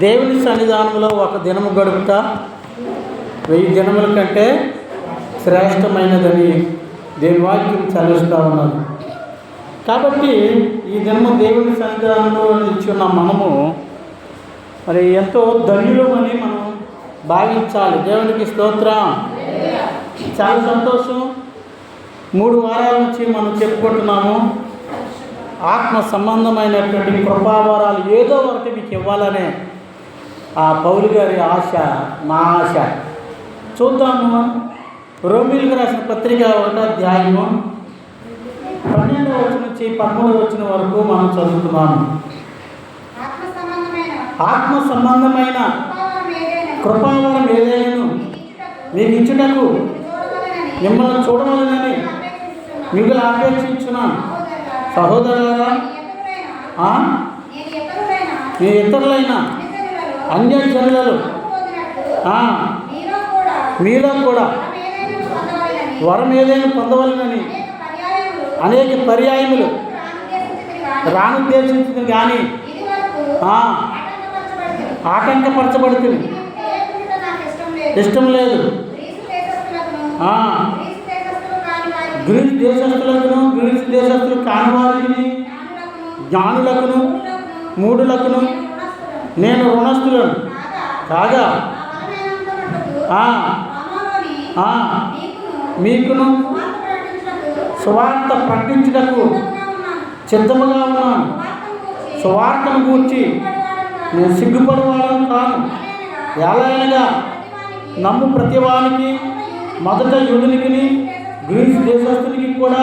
దేవుని సన్నిధానంలో ఒక దినము గడుపుట 1000 దినముల కంటే శ్రేష్టమైనదని దేవుని వాక్యం చదివిస్తూ ఉన్నాను. కాబట్టి ఈ దినము దేవుని సన్నిధానంలో నిల్చున్న మనము మరి ఎంతో ధన్యులమని మనం భావించాలి. దేవునికి స్తోత్రం. చాలా సంతోషం. 3 వారాల నుంచి మనం చెప్పుకుంటున్నాము. ఆత్మ సంబంధమైనటువంటి కృపావరాలు ఏదో ఒకటి మీకు ఇవ్వాలనే ఆ పౌలు గారి ఆశ, నా ఆశ. చూద్దాము. రోమీయులకు రాసిన పత్రిక 1వ అధ్యాయము 12వ వచనం నుంచి 13వ వచనం వరకు మనం చదువుతున్నాము. ఆత్మ సంబంధమైన కృపావరం ఏదైనా మీకు ఇచ్చుటకు మిమ్మల్ని చూడవాలని మిమ్మల్ని అపేక్షించున్నాను. సహోదరులారా, మీ ఇతరులైన అన్యజనులలో మీలో కూడా వరం ఏదైనా పొందవలనని అనేక పర్యాయములు రానుద్దేశించింది కానీ ఆటంకపరచబడుతుంది. ఇష్టం లేదు. గ్రీసు దేశస్తులకును గ్రీసు దేశస్తులు కాని వారికి జ్ఞానులకును మూఢులకును నేను రుణస్థులను కాగా మీకును సువార్త ప్రకటించుటకు సిద్ధముగా ఉన్నాను. సువార్తను గూర్చి నేను సిగ్గుపడేవాళ్ళను కాను. ఎలాగనగా నమ్ము ప్రతివానికి మొదట యూదునికి గ్రీసు దేశస్తునికి కూడా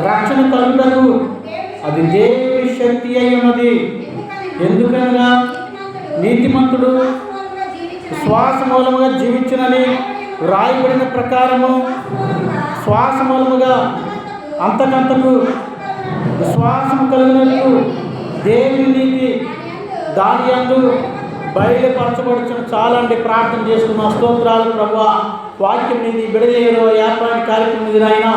రక్షణ కలుగుటకు అది దేవుని శక్తి అయి ఉన్నది. ఎందుకనగా నీతిమంతుడు శ్వాస మూలముగా జీవించునని వ్రాయబడిన ప్రకారము శ్వాస మూలముగా అంతకంతకు విశ్వాసము కలిగినట్లు దేవుని నీతి దాని యందు బయలుపరచబడుచున్న. చాలండి, ప్రార్థన చేసుకున్న స్తోత్రాలు ప్రభువా. వాక్యం నీది బిడలేదో వ్యాపారాన్ని కార్యక్రమం ఇది అయినా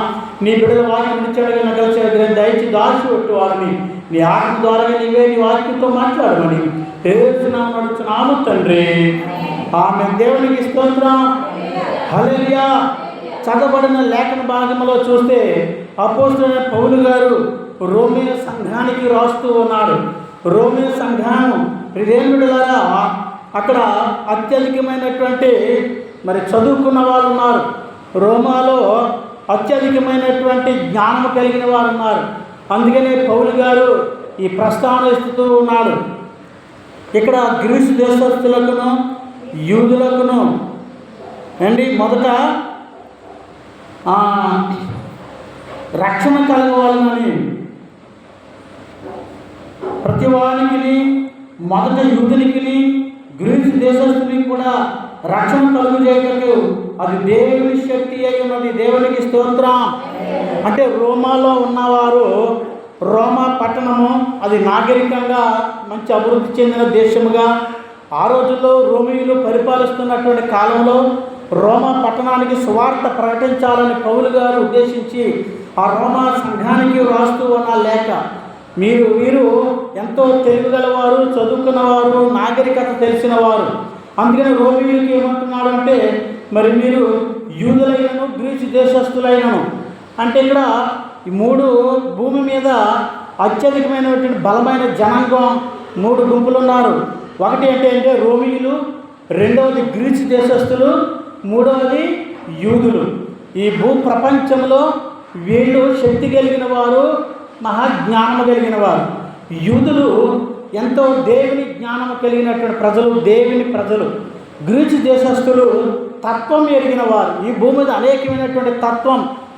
నీ బిడల వాక్యం నిచ్చడగా కలిసి దయచి దాచిపెట్టు వారిని నీ ఆత్మ ద్వారా నీవే నీ వాక్యంతో మాట్లాడమని నడుచున్నాము తండ్రి. ఆమె. దేవునికి స్తోత్రం. హల్లెలూయా. చదవబడిన లేఖన భాగంలో చూస్తే అపోస్తలుడైన పౌలు గారు రోమీయ సంఘానికి రాస్తూ ఉన్నాడు. రోమీయ సంఘం ప్రియదేవులారా, అక్కడ అత్యధికమైనటువంటి మరి చదువుకున్న వారు ఉన్నారు. రోమాలో అత్యధికమైనటువంటి జ్ఞానం కలిగిన వారు ఉన్నారు. అందుకనే పౌలు గారు ఈ ప్రస్తావన ఇస్తూ ఉన్నాడు. ఇక్కడ గ్రీసు దేశస్తులకును యూదులకును మొదట రక్షణ కలగవాలని ప్రతివానికి మొదట యూదునికి గ్రీసు దేశస్తునికి కూడా రక్షణ కలుగు చేయటకు అది దేవుని శక్తి అయి ఉన్నది. దేవునికి స్తోత్రం. అంటే రోమాలో ఉన్నవారు, రోమా పట్టణము అది నాగరికంగా మంచి అభివృద్ధి చెందిన దేశముగా ఆ రోజుల్లో రోమీయులు పరిపాలిస్తున్నటువంటి కాలంలో రోమా పట్టణానికి సువార్త ప్రకటించాలని పౌలు గారు ఉద్దేశించి ఆ రోమా సంఘానికి రాస్తూ ఉన్న లేఖ. వీరు ఎంతో తెలివిగలవారు, చదువుకున్నవారు, నాగరికత తెలిసిన వారు. అందుకని రోమీయులకి ఏమంటున్నాడు అంటే, మరి మీరు యూదులైనను గ్రీసు దేశస్తులైనను అంటే ఇక్కడ ఈ 3 భూమి మీద అత్యధికమైనటువంటి బలమైన జనాంగం 3 గుంపులు ఉన్నారు. ఒకటి అంటే రోమీయులు, రెండవది గ్రీసు దేశస్తులు, మూడవది యూదులు. ఈ భూ ప్రపంచంలో వీళ్ళు శక్తి కలిగిన వారు, మహాజ్ఞానము కలిగిన వారు. యూదులు ఎంతో దేవుని జ్ఞానము కలిగినటువంటి ప్రజలు, దేవుని ప్రజలు. గ్రీసు దేశస్తులు తత్వం ఎరిగిన వారు. ఈ భూమి మీద అనేకమైనటువంటి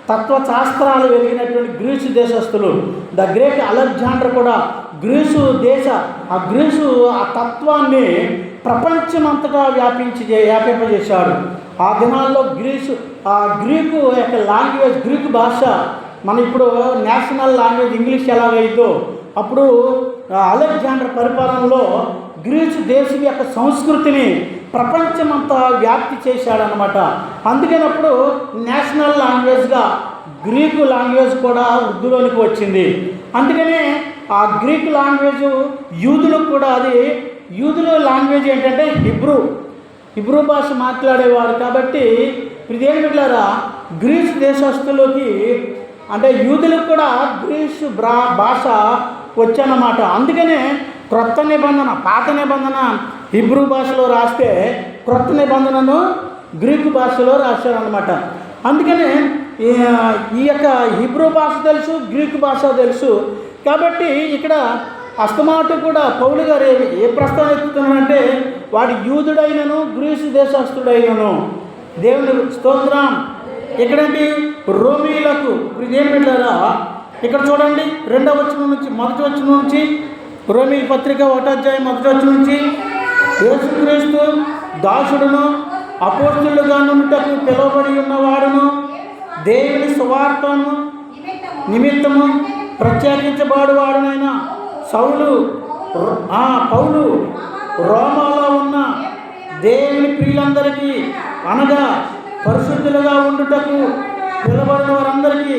తత్వశాస్త్రాలు వెలిగినటువంటి గ్రీసు దేశస్తులు. ద గ్రేట్ అలెగ్జాండర్ కూడా గ్రీసు ఆ తత్వాన్ని ప్రపంచమంతటా వ్యాపింపజేశాడు. ఆ దినాల్లో గ్రీకు యొక్క లాంగ్వేజ్, గ్రీకు భాష మన ఇప్పుడు నేషనల్ లాంగ్వేజ్ ఇంగ్లీష్ ఎలాగైతో అప్పుడు అలెగ్జాండర్ పరిపాలనలో గ్రీసు దేశం యొక్క సంస్కృతిని ప్రపంచమంతా వ్యాప్తి చేశాడనమాట. అందుకనప్పుడు నేషనల్ లాంగ్వేజ్గా గ్రీకు లాంగ్వేజ్ కూడా ఉర్దూలోనికి వచ్చింది. అందుకనే ఆ గ్రీక్ లాంగ్వేజ్ యూదులకు కూడా అది యూదుల లాంగ్వేజ్ ఏంటంటే హిబ్రూ భాష మాట్లాడేవారు. కాబట్టి ఇదేం మిట్లారా గ్రీస్ దేశస్తులకి అంటే యూదులకు కూడా గ్రీసు భాష వచ్చానమాట. అందుకనే క్రొత్త నిబంధన, పాత నిబంధన హిబ్రూ భాషలో రాస్తే క్రొత్త నిబంధనను గ్రీకు భాషలో రాశారనమాట. అందుకనే ఈ యొక్క హిబ్రూ భాష తెలుసు, గ్రీకు భాష తెలుసు. కాబట్టి ఇక్కడ అస్తమాటు కూడా పౌలు గారు ఏ ప్రస్తావన ఎత్తుతున్నారంటే వాడు యూదుడైనను గ్రీసు దేశస్తుడైనను. దేవుని స్తోత్రం. ఇక్కడండి రోమీలకు ఇదేం పెట్టారా ఇక్కడ చూడండి 2వ వచనం నుంచి 1వ వచనం నుంచి రోమీ పత్రిక 1వ అధ్యాయం 1వ వచనం నుంచి యేసుక్రీస్తు దాసుడును అపోస్తలుగా నుండుటకు పిలువబడి ఉన్నవాడును దేవుని సువార్తను నిమిత్తము ప్రత్యేకించబడువాడునైన పౌలు రోమాలో ఉన్న దేవుని ప్రియులందరికీ అనగా పరిశుద్ధులుగా ఉండుటకు పిలువబడిన వారందరికీ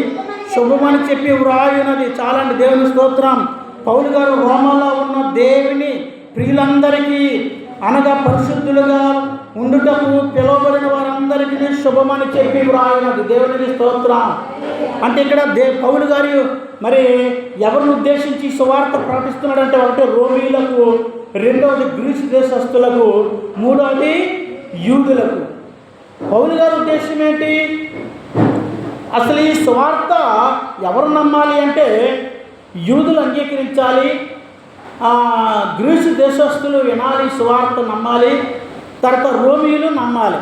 శుభమని చెప్పి వ్రాయున్నది. చాలండి. దేవుని స్తోత్రం. పౌలు గారు రోమాలో ఉన్న దేవుని ప్రియులందరికీ అనగా పరిశుద్ధులుగా ఉండుటకు పిలువబడిన వారందరికీ శుభమని చెప్పి వ్రాయున్నది. దేవునికి స్తోత్రం. అంటే ఇక్కడ పౌలు గారు మరి ఎవరిని ఉద్దేశించి సువార్త ప్రకటిస్తున్నాడంటే ఒకటి రోమీలకు, 2వది గ్రీసు దేశస్తులకు, 3వది యూదులకు. పౌలు గారి ఉద్దేశం ఏంటి? అసలు ఈ సువార్త ఎవరు నమ్మాలి అంటే యూదులు అంగీకరించాలి, గ్రీసు దేశస్తులు వినాలి, సువార్త నమ్మాలి, తర్వాత రోమీలు నమ్మాలి.